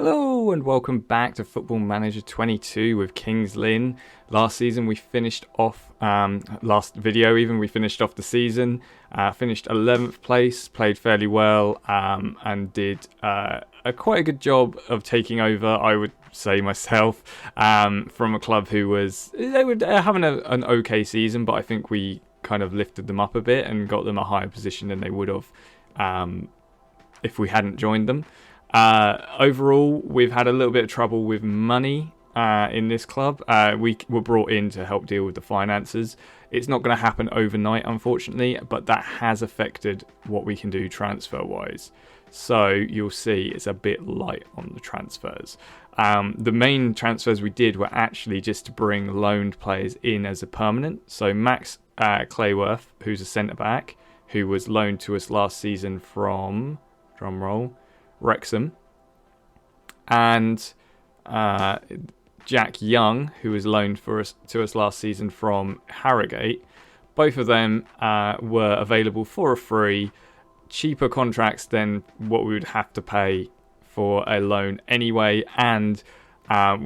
Hello and welcome back to Football Manager 22 with Kings Lynn. Last season we finished off, we finished off the season, finished 11th place, played fairly well and did quite a good job of taking over, I would say myself, from a club who they were having an okay season, but I think we kind of lifted them up a bit and got them a higher position than they would have if we hadn't joined them. Overall, we've had a little bit of trouble with money in this club. We were brought in to help deal with the finances. It's not going to happen overnight, unfortunately, but that has affected what we can do transfer-wise. So you'll see it's a bit light on the transfers. The main transfers we did were actually just to bring loaned players in as a permanent. So Max Clayworth, who's a centre-back, who was loaned to us last season from, drumroll, Wrexham, and Jack Young, who was loaned to us last season from Harrogate. Both of them were available for a free, cheaper contracts than what we would have to pay for a loan anyway, and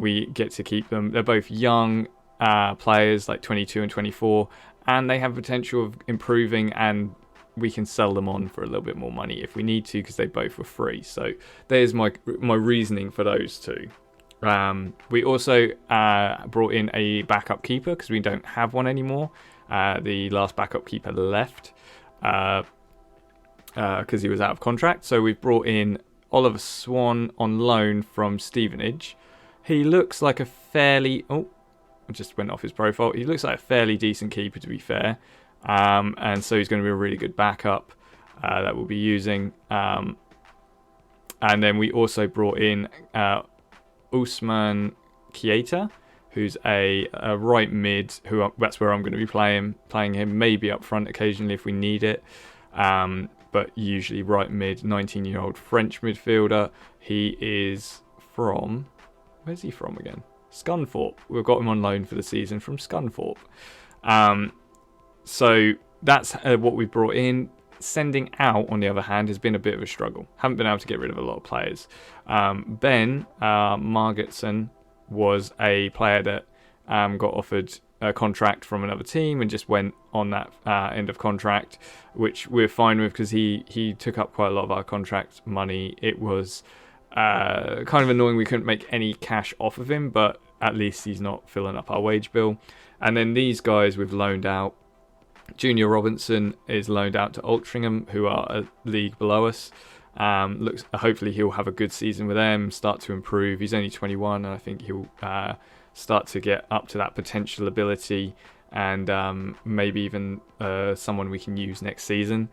we get to keep them. They're both young players, like 22 and 24, and they have potential of improving, and we can sell them on for a little bit more money if we need to, because they both were free. So there's my reasoning for those two. We also brought in a backup keeper because we don't have one anymore. The last backup keeper left because he was out of contract. So we've brought in Oliver Swann on loan from Stevenage. He looks like a fairly... Oh, I just went off his profile. He looks like a fairly decent keeper, to be fair. And so he's going to be a really good backup that we'll be using. And then we also brought in Usman Keita, who's a right mid. That's where I'm going to be playing him. Maybe up front occasionally if we need it. But usually right mid, 19-year-old French midfielder. He is from... Where's he from again? Scunthorpe. We've got him on loan for the season from Scunthorpe. So that's what we've brought in. Sending out, on the other hand, has been a bit of a struggle. Haven't been able to get rid of a lot of players. Ben Margetson was a player that got offered a contract from another team and just went on that end of contract, which we're fine with because he took up quite a lot of our contract money. It was kind of annoying we couldn't make any cash off of him, but at least he's not filling up our wage bill. And then these guys we've loaned out. Junior Robinson is loaned out to Altrincham, who are a league below us. Hopefully he'll have a good season with them, start to improve. He's only 21, and I think he'll start to get up to that potential ability, and maybe even someone we can use next season.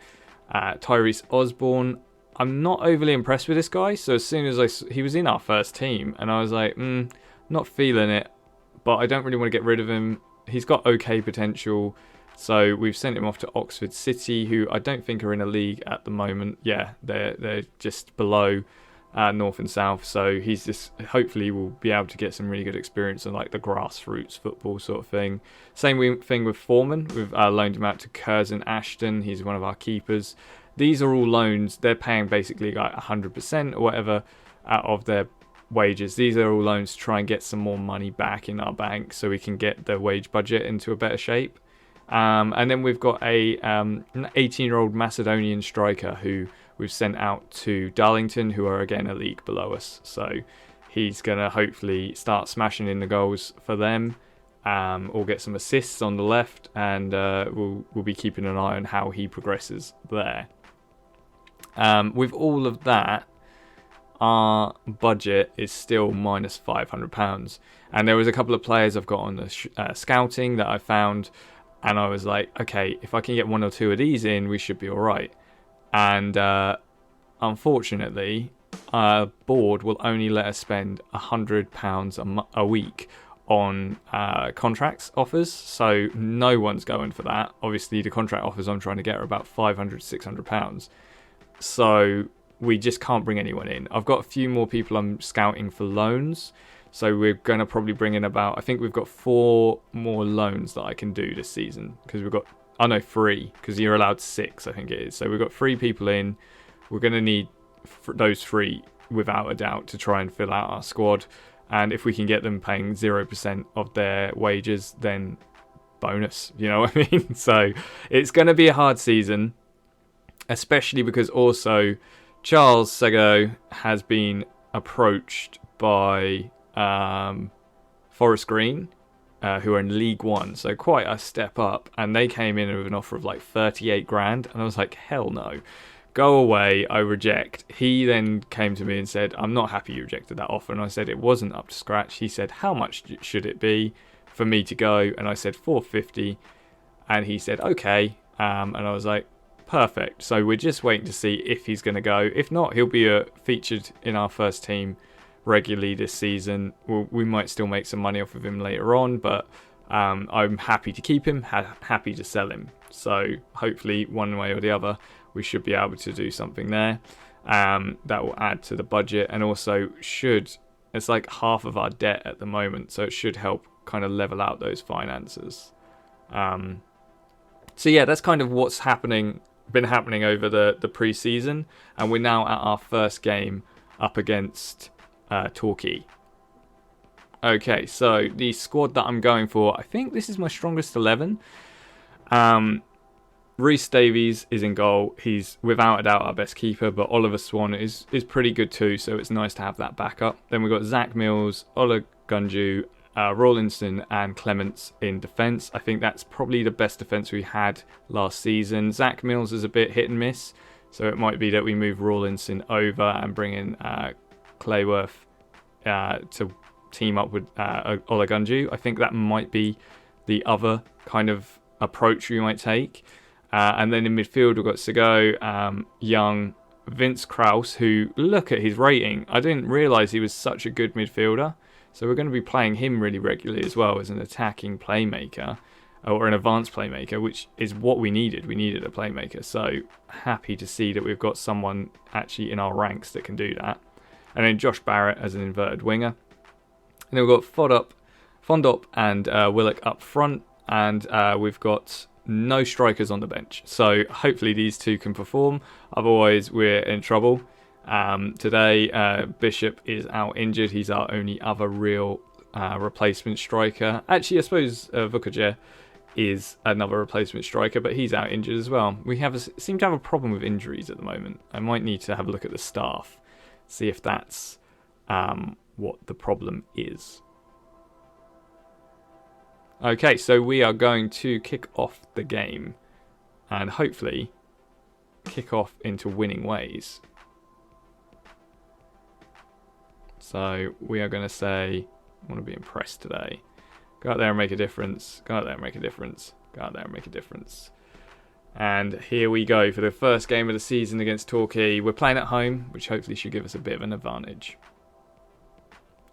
Tyrese Osborne, I'm not overly impressed with this guy. So as soon as he was in our first team, and I was like, not feeling it, but I don't really want to get rid of him. He's got okay potential. So we've sent him off to Oxford City, who I don't think are in a league at the moment. Yeah, they're just below North and South. So he's just, hopefully will be able to get some really good experience on like the grassroots football sort of thing. Same thing with Foreman. We've loaned him out to Curzon Ashton. He's one of our keepers. These are all loans. They're paying basically like 100% or whatever out of their wages. These are all loans to try and get some more money back in our bank so we can get the wage budget into a better shape. And then we've got an 18-year-old Macedonian striker who we've sent out to Darlington, who are again a league below us. So he's going to hopefully start smashing in the goals for them, or get some assists on the left, and we'll be keeping an eye on how he progresses there. With all of that, our budget is still minus £500. And there was a couple of players I've got on the scouting that I found, and I was like, okay, if I can get one or two of these in, we should be all right. And unfortunately, our board will only let us spend £100 a week on contracts offers. So no one's going for that. Obviously, the contract offers I'm trying to get are about £500, £600. So we just can't bring anyone in. I've got a few more people I'm scouting for loans. So we're going to probably bring in I think we've got 4 more loans that I can do this season. Because we've got, 3, because you're allowed 6, I think it is. So we've got 3 people in. We're going to need those 3 without a doubt, to try and fill out our squad. And if we can get them paying 0% of their wages, then bonus, you know what I mean? So it's going to be a hard season, especially because also Charles Sego has been approached by Forest Green, who are in League One, so quite a step up, and they came in with an offer of like 38 grand, and I was like, hell no, go away, I reject. He then came to me and said, I'm not happy you rejected that offer, and I said it wasn't up to scratch. He said, how much should it be for me to go? And I said 450, and he said okay, and I was like, perfect. So we're just waiting to see if he's going to go. If not, he'll be featured in our first team regularly this season. We might still make some money off of him later on, but I'm happy to keep him, happy to sell him. So hopefully one way or the other we should be able to do something there that will add to the budget, and also it's like half of our debt at the moment, so it should help kind of level out those finances. So yeah, that's kind of what's been happening over the pre-season, and we're now at our first game up against Torquay. Okay, so the squad that I'm going for, I think this is my strongest 11. Rhys Davies is in goal. He's without a doubt our best keeper, but Oliver Swann is pretty good too, so it's nice to have that backup. Then we've got Zach Mills, Ola Gunju, Rawlinson and Clements in defence. I think that's probably the best defence we had last season. Zach Mills is a bit hit and miss, so it might be that we move Rawlinson over and bring in Clayworth to team up with Ola Gunju. I think that might be the other kind of approach we might take. And then in midfield, we've got Sego, Young, Vince Krause, who, look at his rating. I didn't realise he was such a good midfielder. So we're going to be playing him really regularly as well as an attacking playmaker, or an advanced playmaker, which is what we needed. We needed a playmaker. So happy to see that we've got someone actually in our ranks that can do that. And then Josh Barrett as an inverted winger. And then we've got Fondop and Willock up front. And we've got no strikers on the bench. So hopefully these two can perform. Otherwise, we're in trouble. Today, Bishop is out injured. He's our only other real replacement striker. Actually, I suppose Vukajer is another replacement striker, but he's out injured as well. We seem to have a problem with injuries at the moment. I might need to have a look at the staff, see if that's what the problem is. Okay, so we are going to kick off the game and hopefully kick off into winning ways. So we are going to say, I want to be impressed today. Go out there and make a difference. Go out there and make a difference. Go out there and make a difference. And here we go for the first game of the season against Torquay. We're playing at home, which hopefully should give us a bit of an advantage.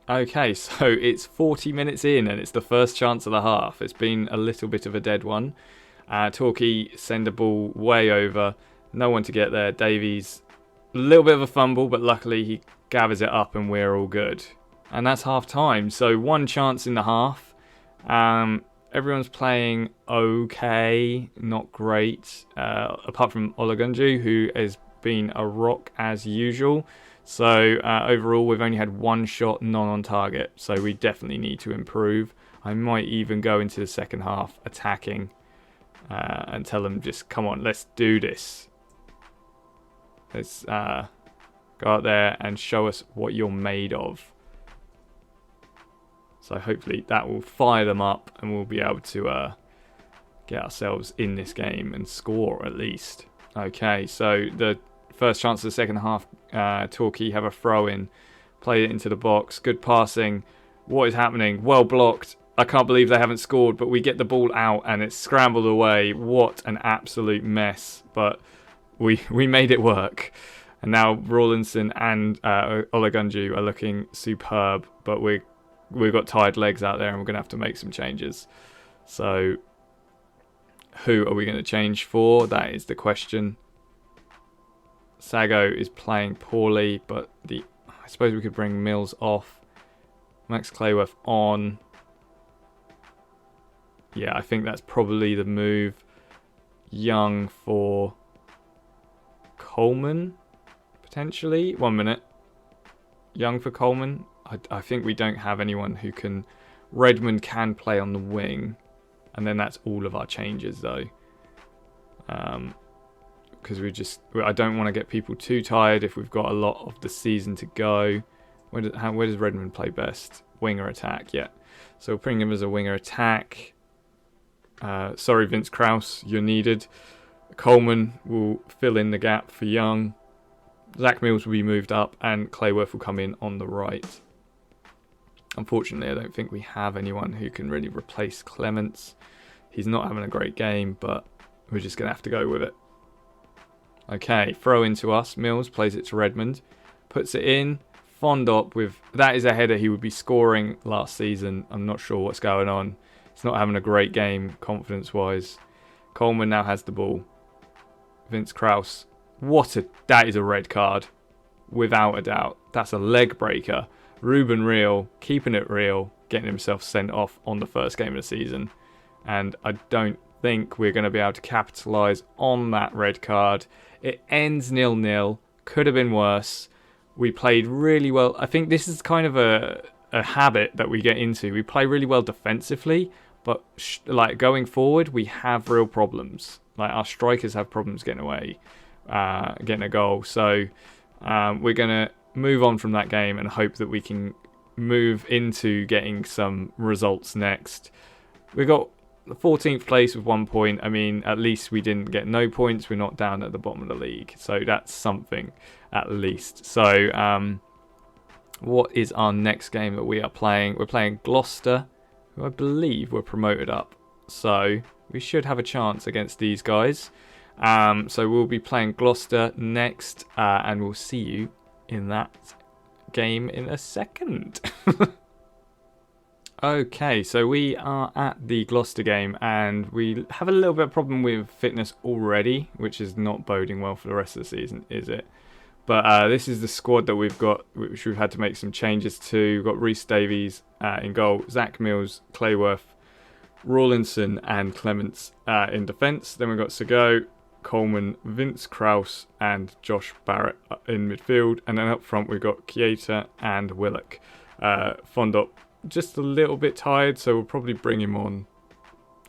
Okay, so it's 40 minutes in and it's the first chance of the half. It's been a little bit of a dead one. Torquay send a ball way over. No one to get there. Davies, a little bit of a fumble, but luckily he gathers it up and we're all good. And that's half time. So one chance in the half. Everyone's playing okay, not great. Apart from Olagunju, who has been a rock as usual. So overall, we've only had one shot, none on target. So we definitely need to improve. I might even go into the second half attacking and tell them just, come on, let's do this. Let's go out there and show us what you're made of. So hopefully that will fire them up and we'll be able to get ourselves in this game and score at least. Okay, so the first chance of the second half, Torquay have a throw in, play it into the box, good passing. What is happening? Well blocked. I can't believe they haven't scored, but we get the ball out and it's scrambled away. What an absolute mess, but we made it work. And now Rawlinson and Olagunju are looking superb, but we've got tired legs out there and we're going to have to make some changes. So who are we going to change for? That is the question. Sago is playing poorly, but I suppose we could bring Mills off. Max Clayworth on. Yeah, I think that's probably the move. Young for Coleman, potentially. 1 minute. young for Coleman. I think we don't have anyone who can... Redmond can play on the wing. And then that's all of our changes, though. Because I don't want to get people too tired if we've got a lot of the season to go. Where does Redmond play best? Winger attack, yeah. So we'll bring him as a winger attack. Sorry, Vince Krause, you're needed. Coleman will fill in the gap for Young. Zach Mills will be moved up, and Clayworth will come in on the right. Unfortunately, I don't think we have anyone who can really replace Clements. He's not having a great game, but we're just going to have to go with it. Okay, throw into us. Mills plays it to Redmond. Puts it in. Fondop with... That is a header he would be scoring last season. I'm not sure what's going on. He's not having a great game, confidence-wise. Coleman now has the ball. Vince Krause. That is a red card. Without a doubt. That's a leg breaker. Ruben Real, keeping it real, getting himself sent off on the first game of the season. And I don't think we're going to be able to capitalise on that red card. It ends 0-0. Could have been worse. We played really well. I think this is kind of a habit that we get into. We play really well defensively, but like going forward, we have real problems. Like our strikers have problems getting a goal. So we're going to move on from that game and hope that we can move into getting some results next. We got the 14th place with 1 point. I mean, at least we didn't get no points. We're not down at the bottom of the league. So that's something, at least. So what is our next game that we are playing? We're playing Gloucester, who I believe were promoted up. So we should have a chance against these guys. So we'll be playing Gloucester next, and we'll see you in that game in a second. Okay, so we are at the Gloucester game, and we have a little bit of problem with fitness already, which is not boding well for the rest of the season, is it? But this is the squad that we've got, which we've had to make some changes to. We've got Rhys Davies in goal, Zach Mills, Clayworth, Rawlinson and Clements in defence. Then we've got Segoe, Coleman, Vince Krause and Josh Barrett in midfield. And then up front we've got Chiesa and Willock. Fondop just a little bit tired, so we'll probably bring him on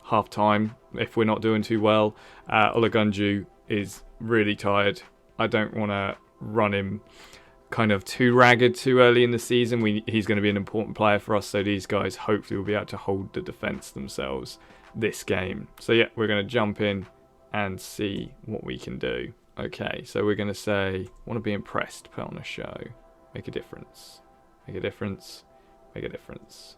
half time if we're not doing too well. Olagunju is really tired. I don't want to run him kind of too ragged too early in the season. He's going to be an important player for us, so these guys hopefully will be able to hold the defence themselves this game. So yeah, we're going to jump in and see what we can do. Okay, so we're going to say, want to be impressed, put on a show, make a difference, make a difference, make a difference.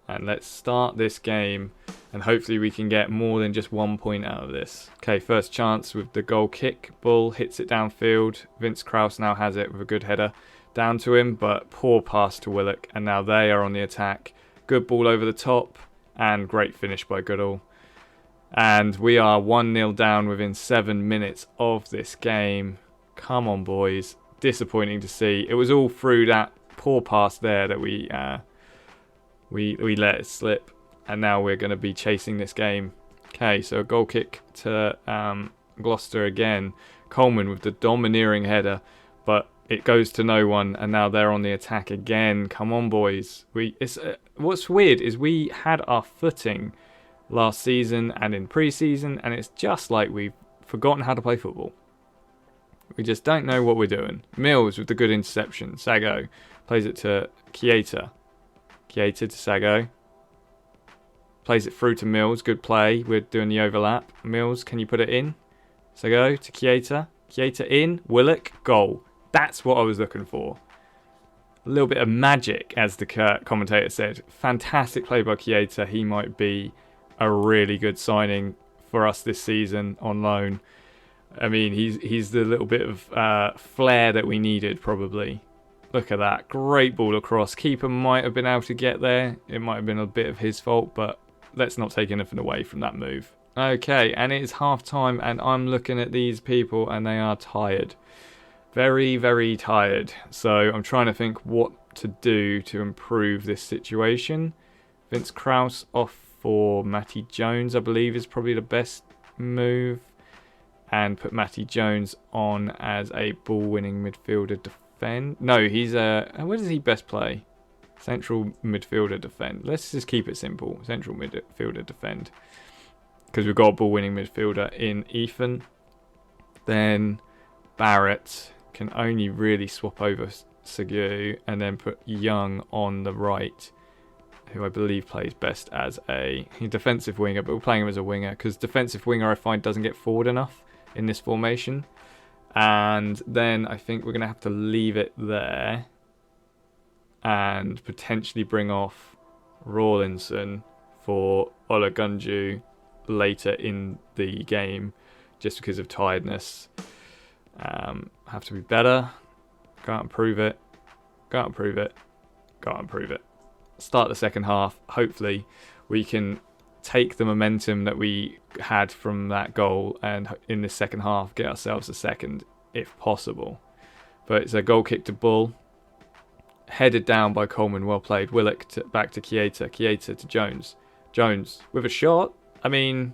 And let's start this game, and hopefully we can get more than just 1 point out of this. Okay, first chance with the goal kick. Bull hits it downfield. Vince Krause now has it with a good header down to him, but poor pass to Willock, and now they are on the attack. Good ball over the top, and great finish by Goodall. And we are 1-0 down within 7 minutes of this game. Come on, boys. Disappointing to see. It was all through that poor pass there that we let it slip. And now we're going to be chasing this game. Okay, so a goal kick to Gloucester again. Coleman with the domineering header. But it goes to no one. And now they're on the attack again. Come on, boys. What's weird is we had our footing last season and in pre-season, and it's just like we've forgotten how to play football. We just don't know what we're doing. Mills with the good interception. Segoe plays it to Chiesa. Chiesa to Segoe. Plays it through to Mills. Good play. We're doing the overlap. Mills, can you put it in? Segoe to Chiesa. Chiesa in. Willock. Goal. That's what I was looking for. A little bit of magic, as the commentator said. Fantastic play by Chiesa. He might be a really good signing for us this season on loan. I mean, he's the little bit of flair that we needed, probably. Look at that. Great ball across. Keeper might have been able to get there. It might have been a bit of his fault, but let's not take anything away from that move. Okay, and it is half time, and I'm looking at these people, and they are tired. Very, very tired. So I'm trying to think what to do to improve this situation. Vince Krause off for Matty Jones, I believe, is probably the best move. And put Matty Jones on as a ball-winning midfielder defend. No, he's where does he best play? Central midfielder defend. Let's just keep it simple. Central midfielder defend. Because we've got a ball-winning midfielder in Ethan. Then Barrett can only really swap over Segu and then put Young on the right, who I believe plays best as a defensive winger, but we're playing him as a winger because defensive winger I find doesn't get forward enough in this formation. And then I think we're going to have to leave it there and potentially bring off Rawlinson for Olagunju later in the game just because of tiredness. Have to be better. Go out and prove it. Go out and prove it. Go out and prove it. Start the second half. Hopefully we can take the momentum that we had from that goal and in the second half get ourselves a second if possible. But it's a goal kick to Bull. Headed down by Coleman. Well played. Willock back to Chiesa. Chiesa to Jones. Jones with a shot. I mean,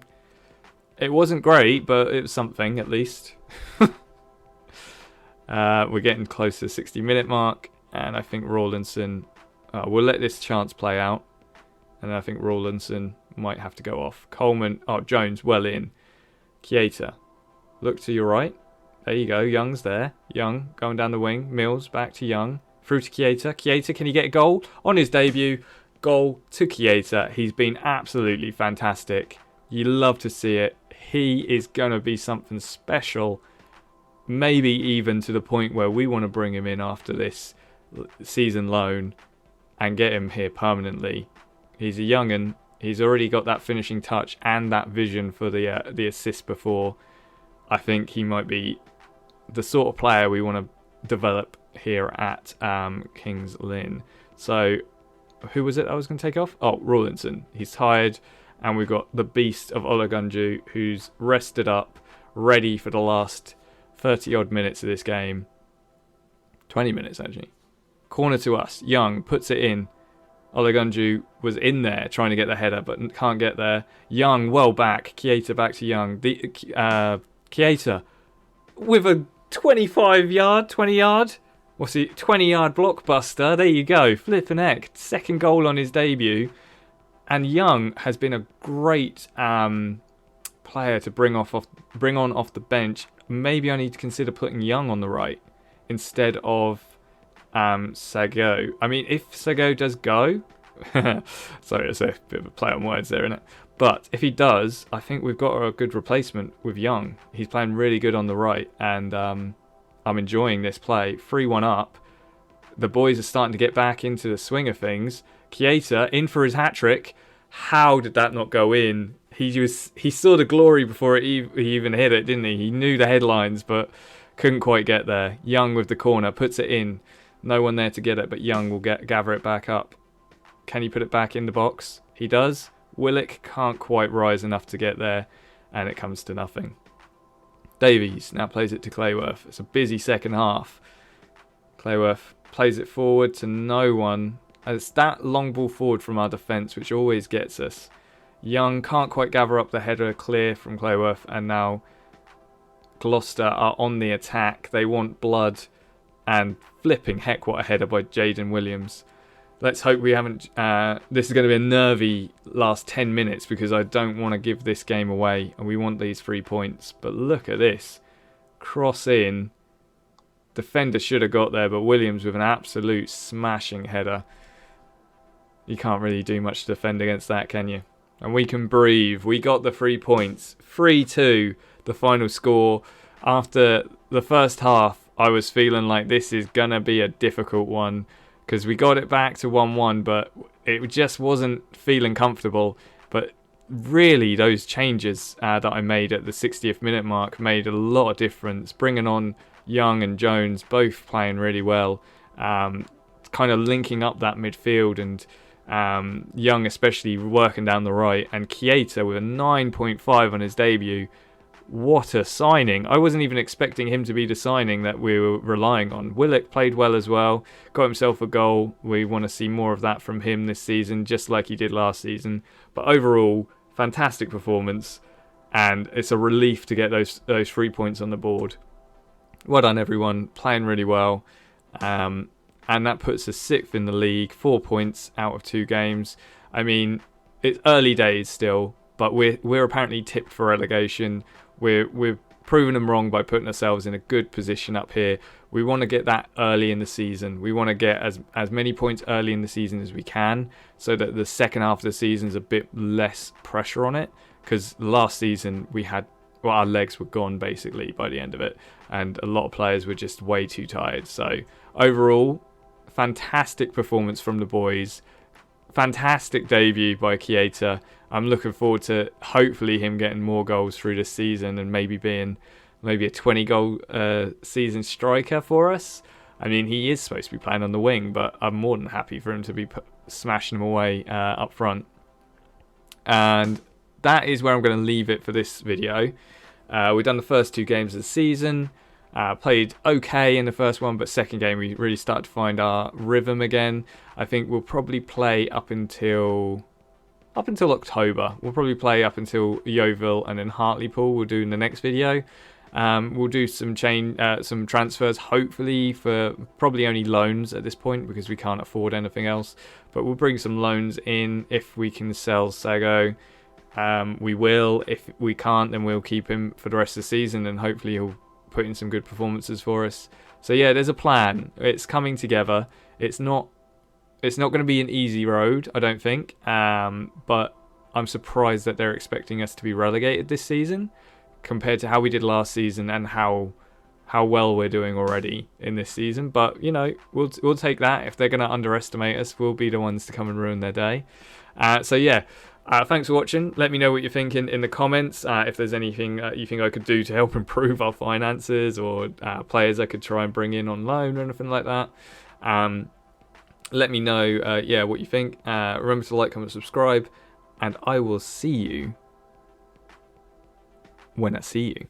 it wasn't great, but it was something at least. We're getting close to the 60-minute mark, and I think Rawlinson... we'll let this chance play out, and I think Rawlinson might have to go off. Coleman... Jones well in. Chiesa. Look to your right. There you go. Young's there. Young going down the wing. Mills back to Young. Through to Chiesa. Chiesa, can he get a goal? On his debut, goal to Chiesa. He's been absolutely fantastic. You love to see it. He is going to be something special. Maybe even to the point where we want to bring him in after this season loan and get him here permanently. He's a young'un. He's already got that finishing touch and that vision for the assist before. I think he might be the sort of player we want to develop here at Kings Lynn. So, who was it I was going to take off? Oh, Rawlinson. He's tired. And we've got the beast of Olagunju, who's rested up, ready for the last 30-odd minutes of this game. 20 minutes, actually. Corner to us. Young puts it in. Olagunju was in there trying to get the header, but can't get there. Young, well back. Chiesa back to Young. Chiesa with a 20-yard, 20-yard blockbuster. There you go. Flipping heck. Second goal on his debut. And Young has been a great player to bring on off the bench. Maybe I need to consider putting Young on the right instead of Sago. I mean, if Sago does go... sorry, it's a bit of a play on words there, isn't it? But if he does, I think we've got a good replacement with Young. He's playing really good on the right, and I'm enjoying this play. 3-1 up. The boys are starting to get back into the swing of things. Chiesa in for his hat-trick. How did that not go in? He saw the glory before he even hit it, didn't he? He knew the headlines, but couldn't quite get there. Young with the corner, puts it in. No one there to get it, but Young will gather it back up. Can he put it back in the box? He does. Willock can't quite rise enough to get there, and it comes to nothing. Davies now plays it to Clayworth. It's a busy second half. Clayworth plays it forward to no one. It's that long ball forward from our defence which always gets us. Young can't quite gather up the header clear from Clayworth, and now Gloucester are on the attack. They want blood, and flipping heck, what a header by Jaden Williams. Let's hope we haven't... this is going to be a nervy last 10 minutes because I don't want to give this game away and we want these 3 points. But look at this. Cross in. Defender should have got there, but Williams with an absolute smashing header. You can't really do much to defend against that, can you? And we can breathe. We got the 3 points. 3-2, the final score. After the first half, I was feeling like this is going to be a difficult one because we got it back to 1-1, but it just wasn't feeling comfortable. But really, those changes that I made at the 60th minute mark made a lot of difference. Bringing on Young and Jones, both playing really well. Kind of linking up that midfield, and Young especially working down the right. And Chiesa with a 9.5 on his debut. What a signing. I wasn't even expecting him to be the signing that we were relying on. Willock played well as well. Got himself a goal. We want to see more of that from him this season, just like he did last season. But overall, fantastic performance. And it's a relief to get those 3 points on the board. Well done, everyone. Playing really well. And that puts us 6th in the league, 4 points out of 2 games. I mean, it's early days still, but we're apparently tipped for relegation. We're proving them wrong by putting ourselves in a good position up here. We want to get that early in the season. We want to get as many points early in the season as we can, so that the second half of the season is a bit less pressure on it. Because last season our legs were gone basically by the end of it, and a lot of players were just way too tired. So overall, fantastic performance from the boys. Fantastic debut by Keita. I'm looking forward to hopefully him getting more goals through this season and maybe being a 20-goal season striker for us. I mean, he is supposed to be playing on the wing, but I'm more than happy for him to be smashing them away up front. And that is where I'm going to leave it for this video. We've done the first 2 games of the season. Played okay in the first one, but second game we really started to find our rhythm again. I think we'll probably play up until October. We'll probably play up until Yeovil, and then Hartlepool we'll do in the next video. We'll do some transfers, hopefully for probably only loans at this point because we can't afford anything else. But we'll bring some loans in if we can sell Sago. We will. If we can't, then we'll keep him for the rest of the season, and hopefully he'll put in some good performances for us. So yeah, there's a plan. It's coming together. It's not going to be an easy road, I don't think. But I'm surprised that they're expecting us to be relegated this season compared to how we did last season and how well we're doing already in this season. But you know, we'll take that. If they're going to underestimate us, we'll be the ones to come and ruin their day. So yeah. Thanks for watching. Let me know what you're thinking in the comments. If there's anything you think I could do to help improve our finances, or players I could try and bring in on loan or anything like that. Let me know what you think. Remember to like, comment, subscribe, and I will see you when I see you.